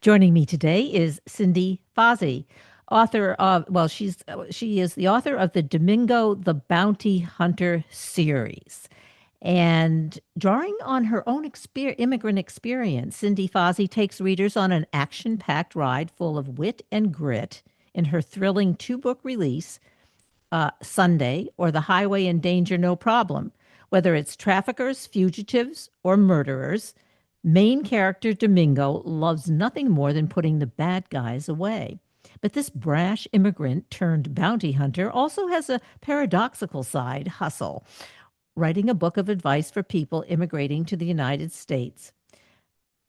Joining me today is Cindy Fozzie, author of, well, she is the author of the Domingo the Bounty Hunter series. And drawing on her own immigrant experience, Cindy Fozzie takes readers on an action-packed ride full of wit and grit in her thrilling two-book release, Sunday, or The Highway in Danger No Problem. Whether it's traffickers, fugitives, or murderers, main character Domingo loves nothing more than putting the bad guys away. But this brash immigrant turned bounty hunter also has a paradoxical side hustle, writing a book of advice for people immigrating to the United States.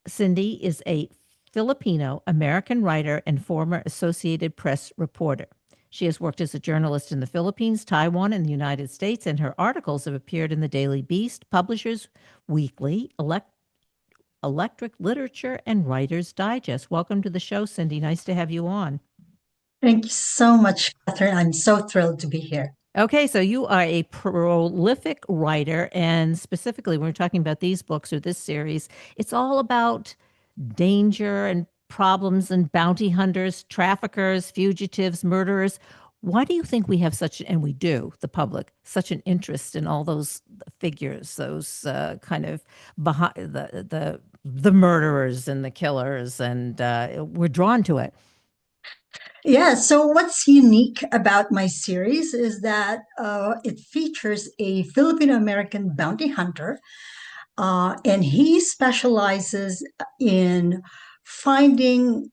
Cindy is a Filipino American writer and former Associated Press reporter. She has worked as a journalist in the Philippines, Taiwan, and the United States, and her articles have appeared in the Daily Beast, Publishers Weekly, Electric Literature, and Writer's Digest. Welcome to the show, Cindy. Nice to have you on. Thank you so much, Kathryn. I'm so thrilled to be here. Okay, so you are a prolific writer, and specifically, when we're talking about these books or this series, it's all about danger and problems and bounty hunters, traffickers, fugitives, murderers. Why do you think we have such, and we do, the public, such an interest in all those figures, those kind of behind the murderers and the killers, and we're drawn to it? Yeah, so what's unique about my series is that it features a Filipino American bounty hunter, and he specializes in finding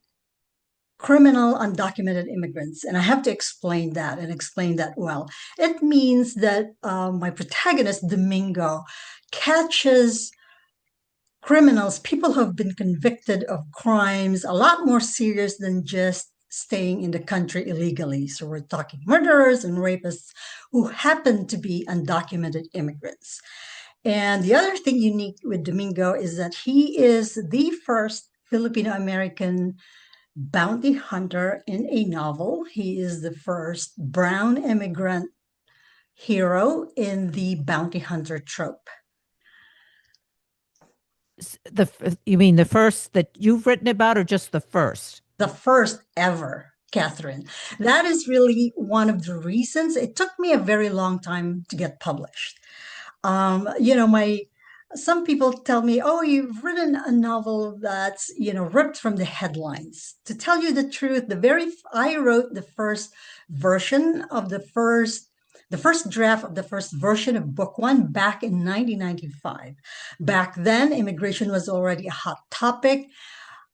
criminal undocumented immigrants. And I have to explain that and explain that well. It means that my protagonist, Domingo, catches criminals, people who have been convicted of crimes a lot more serious than just staying in the country illegally. So we're talking murderers and rapists who happen to be undocumented immigrants. And the other thing unique with Domingo is that he is the first Filipino American bounty hunter in a novel. He is the first brown immigrant hero in the bounty hunter trope. You mean the first that you've written about, or just the first? The first ever, Kathryn. That is really one of the reasons it took me a very long time to get published. My some people tell me, "Oh, you've written a novel that's ripped from the headlines." To tell you the truth, I wrote the first version of the first draft of the first version of book one back in 1995. Back then, immigration was already a hot topic.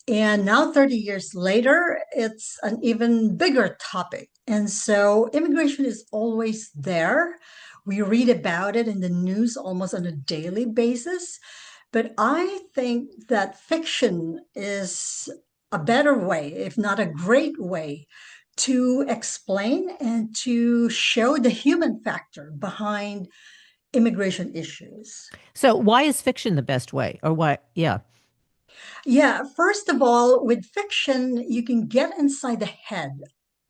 And now, 30 years later, it's an even bigger topic. And so immigration is always there. We read about it in the news almost on a daily basis. But I think that fiction is a better way, if not a great way, to explain and to show the human factor behind immigration issues. So why is fiction the best way? Or why? Yeah. Yeah, first of all, with fiction, you can get inside the head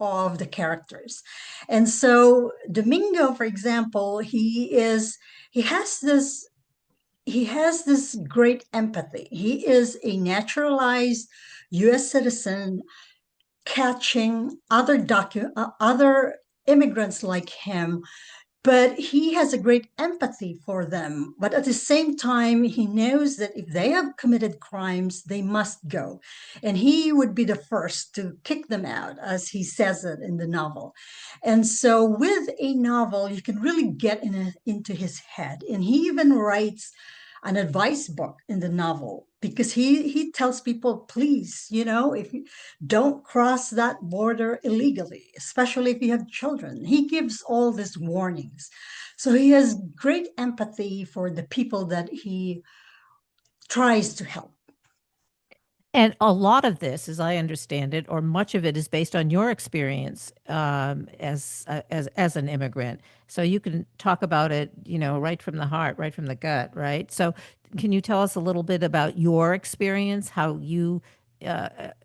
of the characters. And so Domingo, for example, he has this great empathy. He is a naturalized US citizen catching other immigrants like him, but he has a great empathy for them. But at the same time, he knows that if they have committed crimes, they must go. And he would be the first to kick them out, as he says it in the novel. And so with a novel, you can really get into his head. And he even writes an advice book in the novel because he tells people, please, if you don't cross that border illegally, especially if you have children. He gives all these warnings. So he has great empathy for the people that he tries to help. And a lot of this, as I understand it, or much of it, is based on your experience as an immigrant. So you can talk about it, right from the heart, right from the gut, right? So can you tell us a little bit about your experience, how you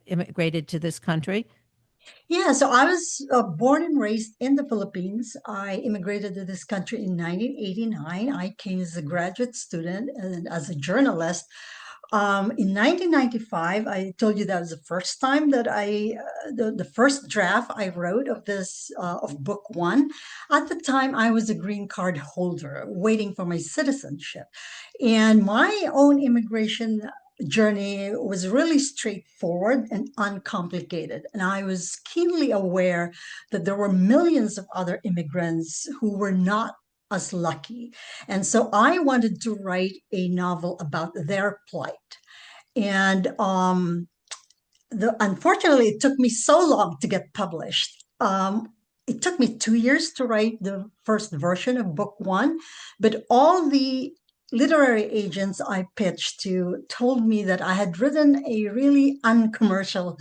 immigrated to this country? Yeah, so I was born and raised in the Philippines. I immigrated to this country in 1989. I came as a graduate student and as a journalist. In 1995, I told you that was the first time that the first draft I wrote of of book one. At the time, I was a green card holder waiting for my citizenship. And my own immigration journey was really straightforward and uncomplicated. And I was keenly aware that there were millions of other immigrants who were not as lucky. And so I wanted to write a novel about their plight. And unfortunately, it took me so long to get published. It took me 2 years to write the first version of book one, but all the literary agents I pitched to told me that I had written a really uncommercial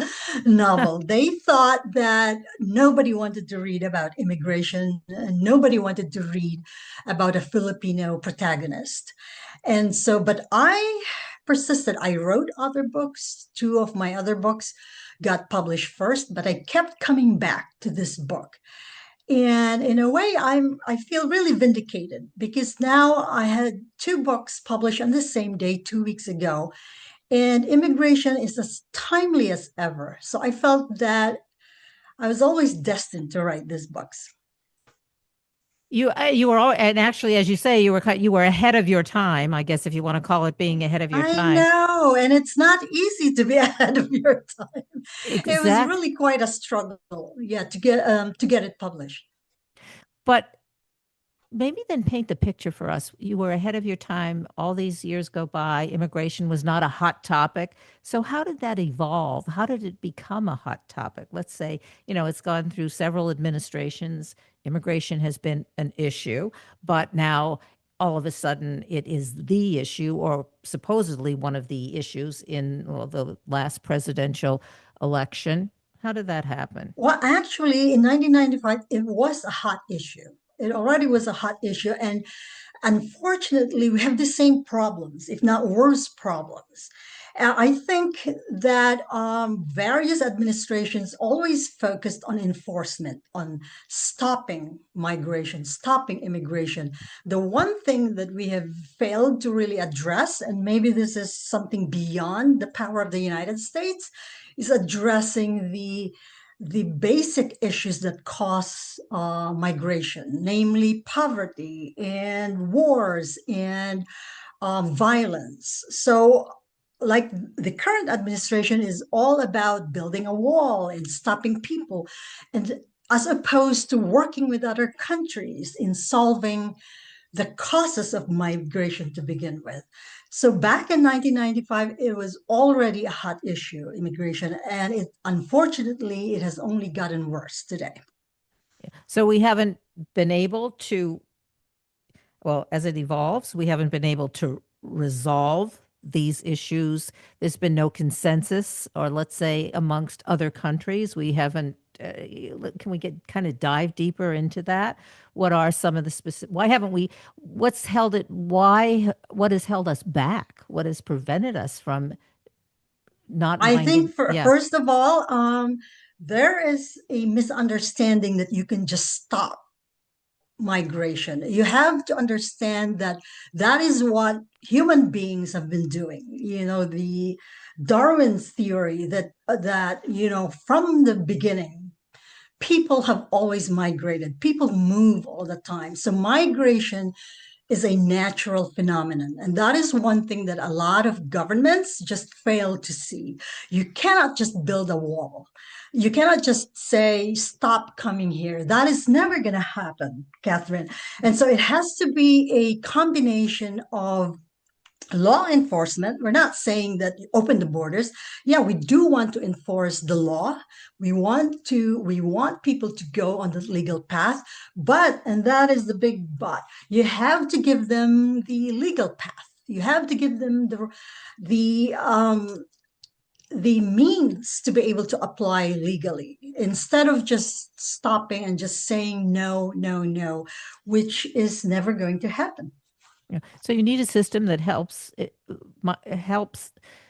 novel. They thought that nobody wanted to read about immigration, and nobody wanted to read about a Filipino protagonist. And so, but I persisted. I wrote other books. Two of my other books got published first, but I kept coming back to this book. And in a way, I feel really vindicated because now I had two books published on the same day 2 weeks ago, and immigration is as timely as ever. So I felt that I was always destined to write these books. You were all, and actually, as you say, you were ahead of your time. I guess if you want to call it being ahead of your I time. know, and it's not easy to be ahead of your time. It was Exact. really quite a struggle, yeah, to get it published. But maybe then paint the picture for us. You were ahead of your time. All these years go by. Immigration was not a hot topic. So how did that evolve? How did it become a hot topic? Let's say, it's gone through several administrations. Immigration has been an issue, but now all of a sudden it is the issue, or supposedly one of the issues in, well, the last presidential election. How did that happen? Well, actually, in 1995, it was a hot issue. It already was a hot issue. And unfortunately, we have the same problems, if not worse problems. I think that various administrations always focused on enforcement, on stopping migration, stopping immigration. The one thing that we have failed to really address, and maybe this is something beyond the power of the United States, is addressing the basic issues that cause migration, namely poverty and wars and violence. So, like the current administration is all about building a wall and stopping people, and as opposed to working with other countries in solving the causes of migration to begin with. So back in 1995, it was already a hot issue, immigration, and unfortunately it has only gotten worse today. So we haven't been able to, well, as it evolves, we haven't been able to resolve these issues. There's been no consensus, or let's say amongst other countries, we haven't. Can we get kind of dive deeper into that? What are some of the specific? Why haven't we? What's held it? Why? What has held us back? What has prevented us from not I think minding? Yeah. first of all, there is a misunderstanding that you can just stop migration. You have to understand that that is what human beings have been doing. The Darwin's theory that from the beginning, people have always migrated. People move all the time. So migration is a natural phenomenon. And that is one thing that a lot of governments just fail to see. You cannot just build a wall. You cannot just say, stop coming here. That is never going to happen, Kathryn. And so it has to be a combination of law enforcement. We're not saying that you open the borders. Yeah, we do want to enforce the law. We want people to go on the legal path, but, and that is the big but, you have to give them the legal path. You have to give them the the means to be able to apply legally, instead of just stopping and just saying no, no, no, which is never going to happen. Yeah. So you need a system that helps.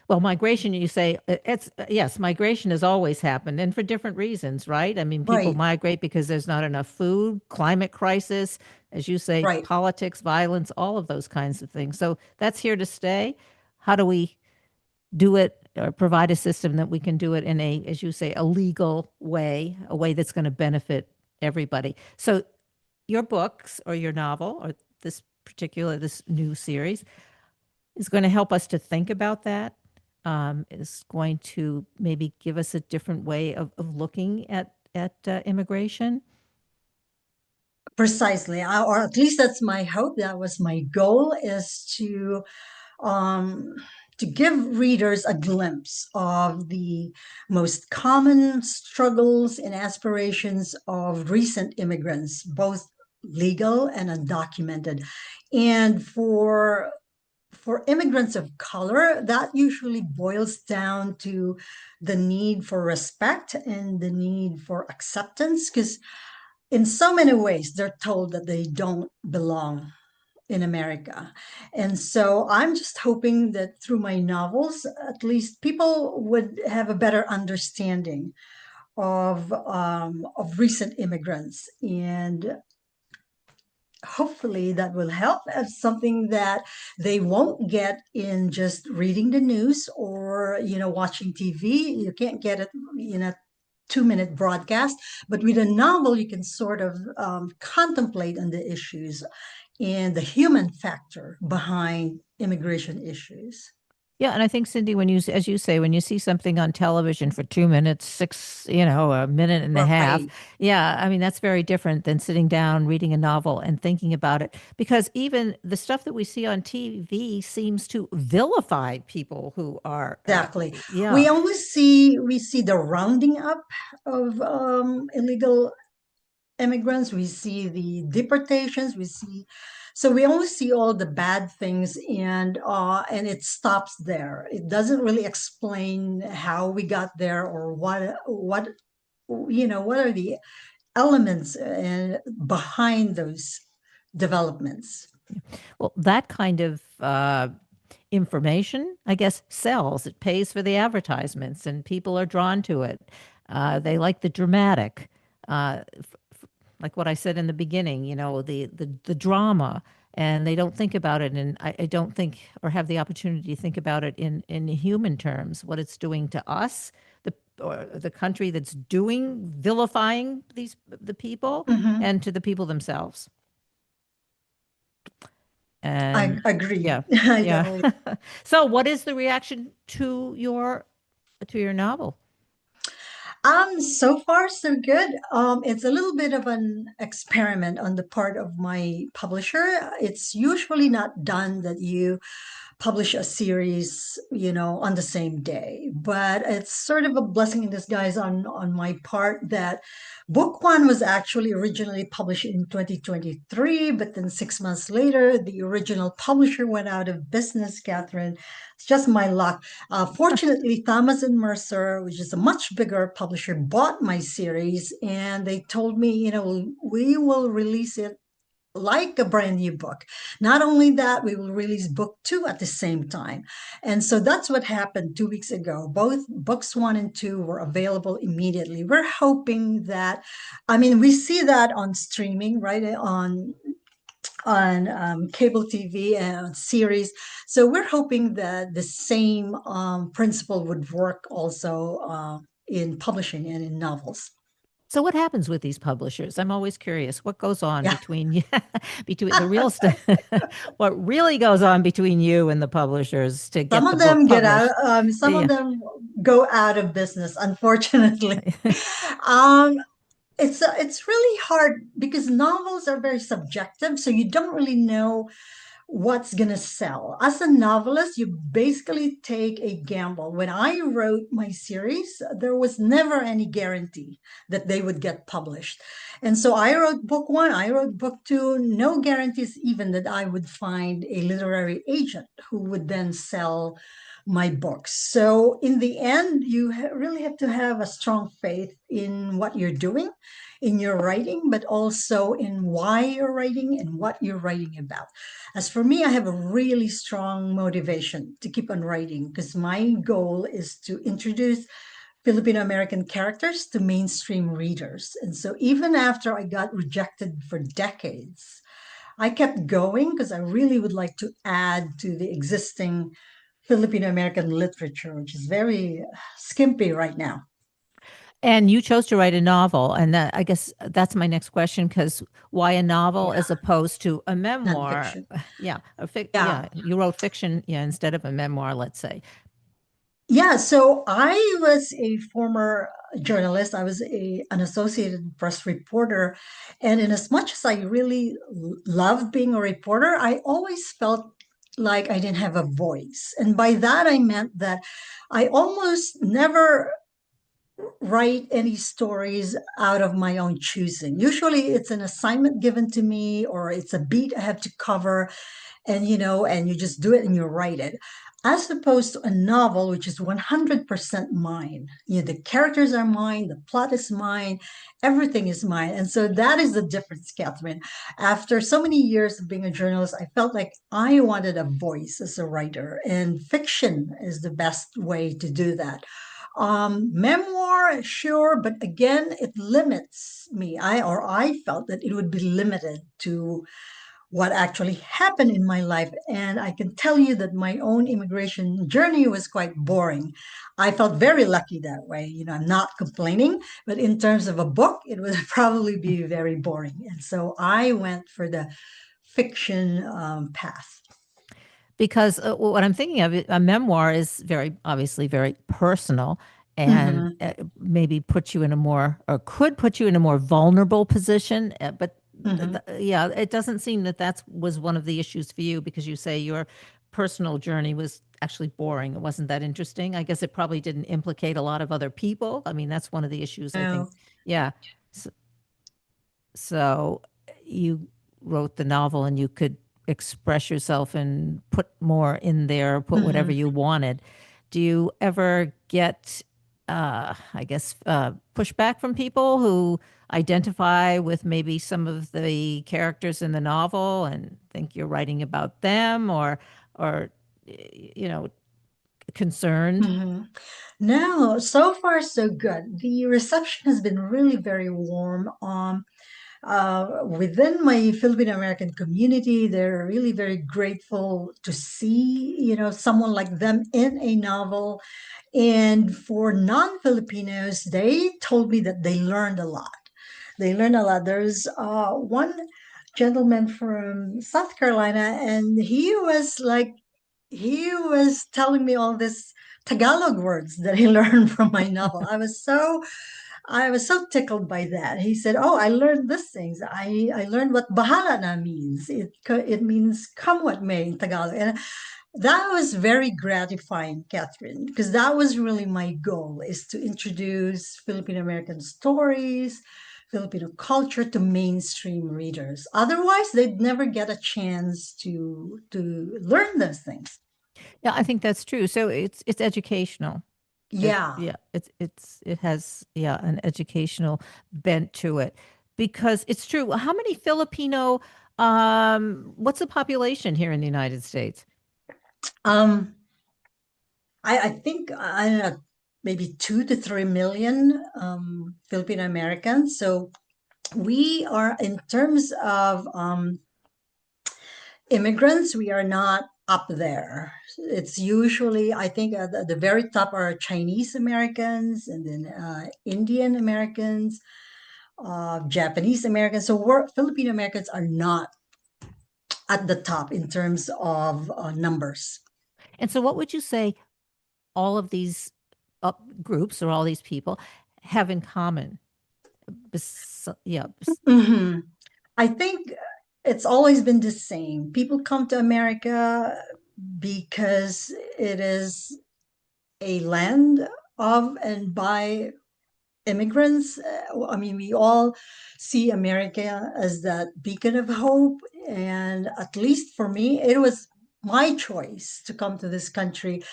Well, migration, you say it's yes, migration has always happened, and for different reasons, right? I mean, people Right, migrate because there's not enough food, climate crisis, as you say, right. politics, violence, all of those kinds of things. So that's here to stay. How do we? do it or provide a system that we can do it in a, as you say, a legal way, a way that's going to benefit everybody. So your books or your novel or this new series is going to help us to think about that. Is going to maybe give us a different way of looking at immigration. Precisely, or at least that's my hope. That was my goal, is um, to give readers a glimpse of the most common struggles and aspirations of recent immigrants, both legal and undocumented. And for immigrants of color, that usually boils down to the need for respect and the need for acceptance, because in so many ways they're told that they don't belong in America. And so I'm just hoping that through my novels, at least people would have a better understanding of recent immigrants, and hopefully that will help as something that they won't get in just reading the news or watching TV. You can't get it in a 2-minute broadcast, but with a novel you can sort of contemplate on the issues and the human factor behind immigration issues. Yeah, and I think Cindy, when you, as you say, when you see something on television for 2 minutes, a minute and a half, Right. yeah, I mean that's very different than sitting down, reading a novel, and thinking about it. Because even the stuff that we see on TV seems to vilify people who are, Exactly. yeah, We see the rounding up of illegal immigrants. We see the deportations. So we only see all the bad things, and it stops there. It doesn't really explain how we got there, or what are the elements behind those developments. well, that kind of information, I guess, sells. It pays for the advertisements, and people are drawn to it. They like the dramatic, like what I said in the beginning. The drama, and they don't think about it. And I don't think or have the opportunity to think about it in human terms, what it's doing to us, or the country that's doing vilifying the people, Mhm. and to the people themselves. I And agree. yeah, I yeah. totally. So, what is the reaction to your novel? So far so good. It's a little bit of an experiment on the part of my publisher. It's usually not done that you publish a series, on the same day. But it's sort of a blessing in disguise on my part that book one was actually originally published in 2023, but then 6 months later, the original publisher went out of business, Catherine. It's just my luck. Fortunately, Thomas and Mercer, which is a much bigger publisher, bought my series, and they told me, we will release it like a brand new book. Not only that, we will release book two at the same time. And so that's what happened 2 weeks ago. Both books one and two were available immediately. We're hoping that, I mean, we see that on streaming, right? On cable TV and series. So we're hoping that the same principle would work also in publishing and in novels. So, what happens with these publishers? I'm always curious. What goes on Yeah. between between the real stuff? What really goes on between you and the publishers to Some get the of book them get out, published? some of Yeah. them go out of business, unfortunately. Um, it's really hard because novels are very subjective, so you don't really know what's going to sell. As a novelist, you basically take a gamble. When I wrote my series, there was never any guarantee that they would get published. And so I wrote book one, I wrote book two, no guarantees even that I would find a literary agent who would then sell my books. So in the end, you really have to have a strong faith in what you're doing, in your writing, but also in why you're writing and what you're writing about. As for me, I have a really strong motivation to keep on writing because my goal is to introduce Filipino American characters to mainstream readers. And so even after I got rejected for decades, I kept going because I really would like to add to the existing Filipino American literature, which is very skimpy right now. And you chose to write a novel, and that, I guess that's my next question, because why a novel Yeah, as opposed to a memoir? nonfiction. Yeah, Yeah. yeah, you wrote fiction, yeah, instead of a memoir, let's say. Yeah, so I was a former journalist. I was an Associated Press reporter. And in as much as I really loved being a reporter, I always felt like I didn't have a voice. And by that, I meant that I almost never write any stories out of my own choosing. Usually it's an assignment given to me or it's a beat I have to cover, and and you just do it and you write it, as opposed to a novel which is 100% mine. The characters are mine, the plot is mine, everything is mine. And so that is the difference, Kathryn. After so many years of being a journalist, I felt like I wanted a voice as a writer, and fiction is the best way to do that. Memoir, sure, but again, it limits me. I felt that it would be limited to what actually happened in my life. And I can tell you that my own immigration journey was quite boring. I felt very lucky that way. I'm not complaining, but in terms of a book, it would probably be very boring. And so I went for the fiction path. Because what I'm thinking of, a memoir is very obviously very personal, and Hmm. maybe put you in a more, or could put you in a more vulnerable position. But Hmm. yeah, it doesn't seem that that was one of the issues for you, because you say your personal journey was actually boring. It wasn't that interesting. I guess it probably didn't implicate a lot of other people. I mean, that's one of the issues, I think. No. Yeah. So, so you wrote the novel and you could express yourself and put more in there, put whatever Hmm. you wanted. Do you ever get, I guess, pushback from people who identify with maybe some of the characters in the novel and think you're writing about them, or, you know, concerned? Hmm. No, so far so good. The reception has been really very warm. Within my Filipino American community, they're really very grateful to see, someone like them in a novel. And for non-Filipinos, they told me that they learned a lot. They learned a lot. There's one gentleman from South Carolina, and he was telling me all this Tagalog words that he learned from my novel. I was so tickled by that. He said, "Oh, I learned these things. I learned what bahala na means. It means come what may in Tagalog." And that was very gratifying, Catherine, because that was really my goal, is to introduce Filipino American stories, Filipino culture to mainstream readers. Otherwise, they'd never get a chance to learn those things. Yeah, I think that's true. So it's educational. Yeah. Yeah, it has, yeah, an educational bent to it, because it's true. How many Filipino, what's the population here in the United States? Um, I think I don't know, maybe 2 to 3 million Filipino Americans. So we are, in terms of immigrants, we are not up there. It's usually, I think, at the very top are Chinese Americans, and then Indian Americans, Japanese Americans. So Filipino Americans are not at the top in terms of numbers. And so what would you say all of these groups, or all these people, have in common? Yeah. Hmm. I think it's always been the same. People come to America because it is a land of and by immigrants. I mean, we all see America as that beacon of hope. And at least for me, it was my choice to come to this country.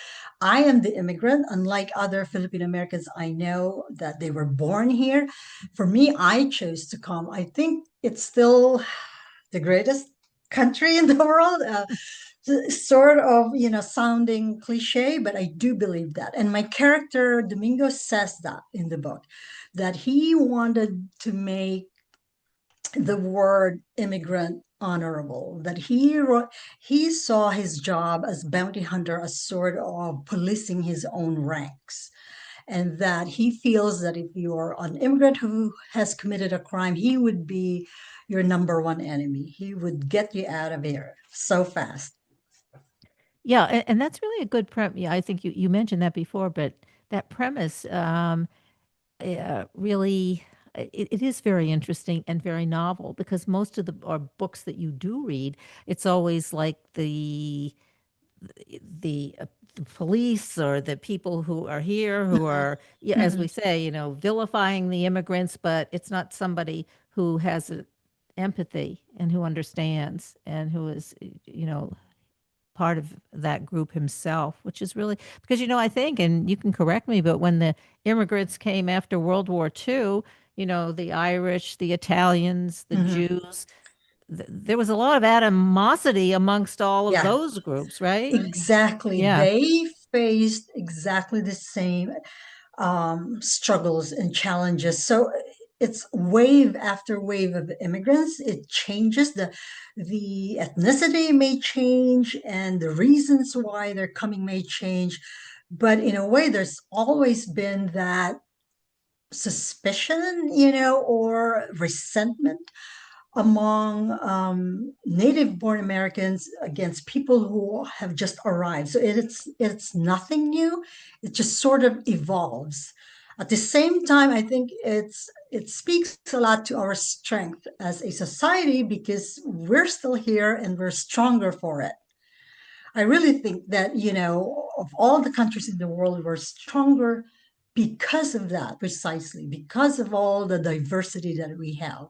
I am the immigrant, unlike other Filipino Americans I know that they were born here. For me, I chose to come. I think it's still the greatest country in the world. Sort of, sounding cliche, but I do believe that. And my character, Domingo, says that in the book, that he wanted to make the word immigrant honorable, that he saw his job as bounty hunter as sort of policing his own ranks, and that he feels that if you're an immigrant who has committed a crime, he would be your number one enemy. He would get you out of here so fast. Yeah, and that's really a good premise. Yeah, I think you mentioned that before, but that premise really it is very interesting and very novel because most of the or books that you do read, it's always like the police or the people who are here who are, yeah, as we Mhm. say, vilifying the immigrants, but it's not somebody who has empathy and who understands and who is, part of that group himself, which is really because, I think, and you can correct me, but when the immigrants came after World War II, the Irish, the Italians, the Mhm. Jews, there was a lot of animosity amongst all of Yeah, those groups, right? exactly. Yeah. They faced exactly the same struggles and challenges. So it's wave after wave of immigrants. It changes, the ethnicity may change and the reasons why they're coming may change. But in a way, there's always been that suspicion, or resentment among native born Americans against people who have just arrived. So it's nothing new. It just sort of evolves. At the same time, I think it speaks a lot to our strength as a society because we're still here and we're stronger for it. I really think that, of all the countries in the world, we're stronger because of that, precisely because of all the diversity that we have.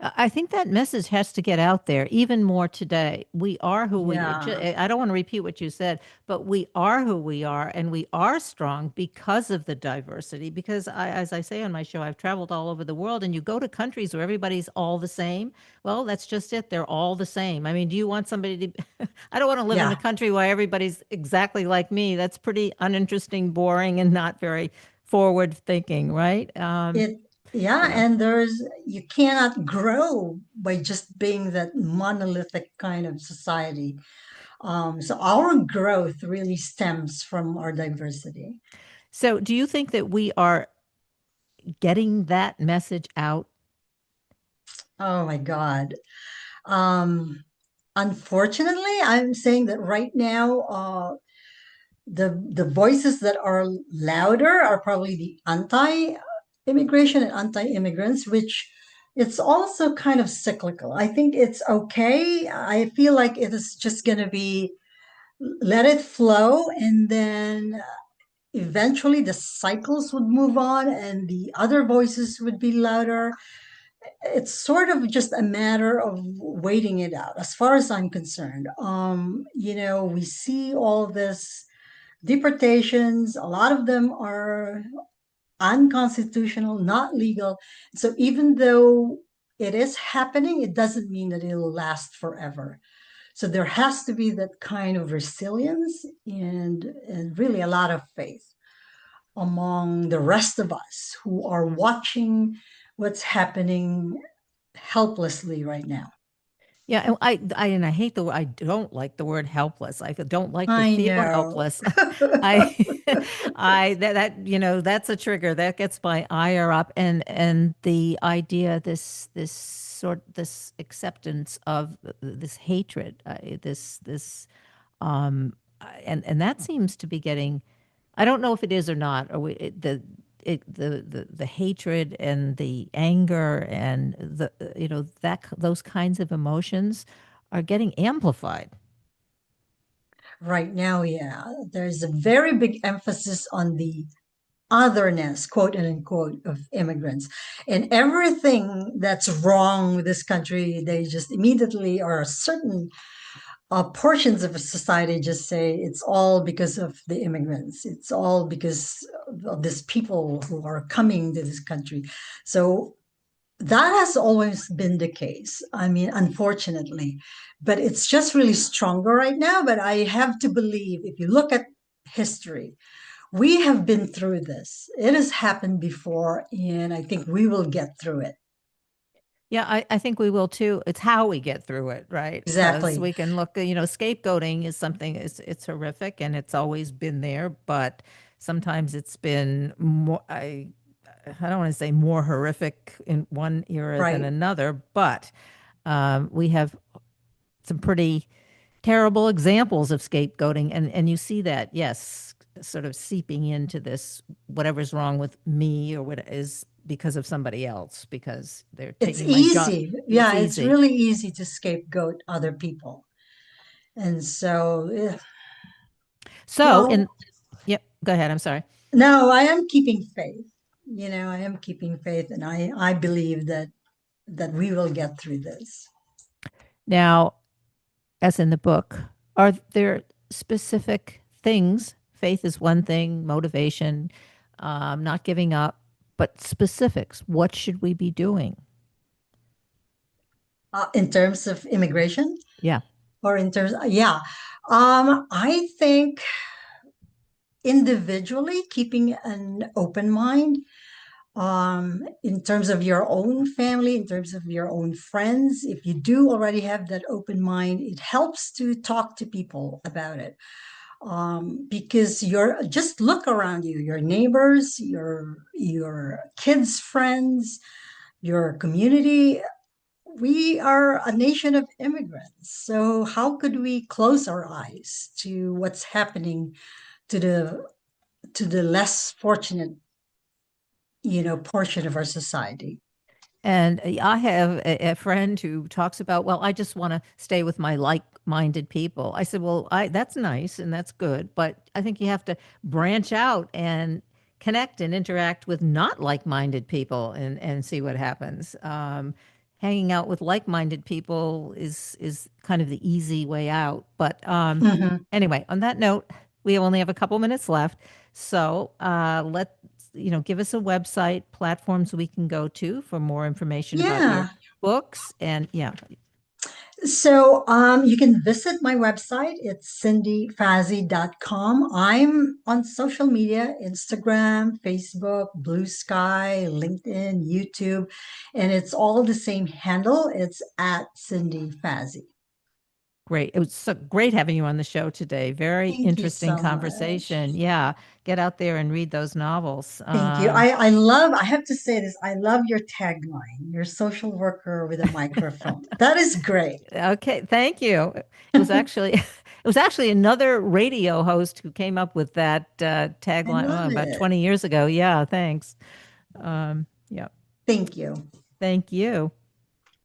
I think that message has to get out there even more today. We are who Yeah. I don't want to repeat what you said, but we are who we are, and we are strong because of the diversity. Because as I say on my show, I've traveled all over the world, and you go to countries where everybody's all the same. Well, that's just it. They're all the same. I mean, do you want somebody to, I don't want to live in a Yeah. country where everybody's exactly like me. That's pretty uninteresting, boring, and not very forward thinking, right? It, yeah, Yeah. and you cannot grow by just being that monolithic kind of society. So our growth really stems from our diversity. So, do you think that we are getting that message out? Oh my God. Um, Unfortunately, I'm saying that right now, the voices that are louder are probably the anti-immigration and anti-immigrants, which it's also kind of cyclical. I think it's okay. I feel like it is just going to be let it flow, and then eventually the cycles would move on and the other voices would be louder. It's sort of just a matter of waiting it out as far as I'm concerned. We see all this deportations, a lot of them are unconstitutional, not legal. So even though it is happening, it doesn't mean that it'll last forever. So there has to be that kind of resilience and really a lot of faith among the rest of us who are watching what's happening helplessly right now. Yeah, and I hate I don't like the word helpless. I don't like to I feel know. helpless. I I that that's a trigger that gets my ire up, and the idea this acceptance of this hatred, this and that seems to be getting, I don't know if it is or not, or the hatred and the anger and that those kinds of emotions are getting amplified. Right now, yeah, there's a very big emphasis on the otherness, quote and unquote, of immigrants. And everything that's wrong with this country, they just immediately, or certain portions of society just say it's all because of the immigrants. It's all because of these people who are coming to this country. So that has always been the case. I mean, unfortunately, but it's just really stronger right now. But I have to believe if you look at history, we have been through this. It has happened before, and I think we will get through it. Yeah, I think we will too. It's how we get through it, right? Because Exactly. we can look, scapegoating is something, it's horrific and it's always been there, but sometimes it's been more, I don't want to say more horrific in one era than Right. another, but we have some pretty terrible examples of scapegoating, and you see that, yes, sort of seeping into this whatever's wrong with me or what is because of somebody else because they're It's taking my job. easy. It's Yeah, it's easy. really easy to scapegoat other people. And so, So, well, in yep, go ahead. I'm sorry. no, I am keeping faith. I am keeping faith, and I believe that we will get through this. Now, as in the book, are there specific things? Faith is one thing, motivation, not giving up, but specifics. What should we be doing? In terms of immigration, Yeah. or in terms, yeah, I think individually keeping an open mind, in terms of your own family, in terms of your own friends. If you do already have that open mind, it helps to talk to people about it. Because you're just look around you, your neighbors, your kids' friends, your community. We are a nation of immigrants. So how could we close our eyes to what's happening to the less fortunate, portion of our society? And I have a friend who talks about, well, I just want to stay with my like-minded people. I said, well, that's nice and that's good, but I think you have to branch out and connect and interact with not like-minded people and see what happens. Hanging out with like-minded people is kind of the easy way out. But Mhm. anyway, on that note, we only have a couple minutes left, so let give us a website, platforms we can go to for more information about your Yeah. books. And yeah, So you can visit my website. It's cindyfazzi.com. I'm on social media, Instagram, Facebook, Blue Sky, LinkedIn, YouTube, and it's all the same handle. It's at Cindy Fazzi. great. It was so great having you on the show today. Very Thank you interesting so much. conversation. Yeah, get out there and read those novels. Thank you. I have to say this. I love your tagline, your social worker with a microphone. That is great. Okay, thank you. It was actually it was actually another radio host who came up with that I tagline love about it. 20 years ago. Yeah, thanks. Yeah, Thank you. thank you.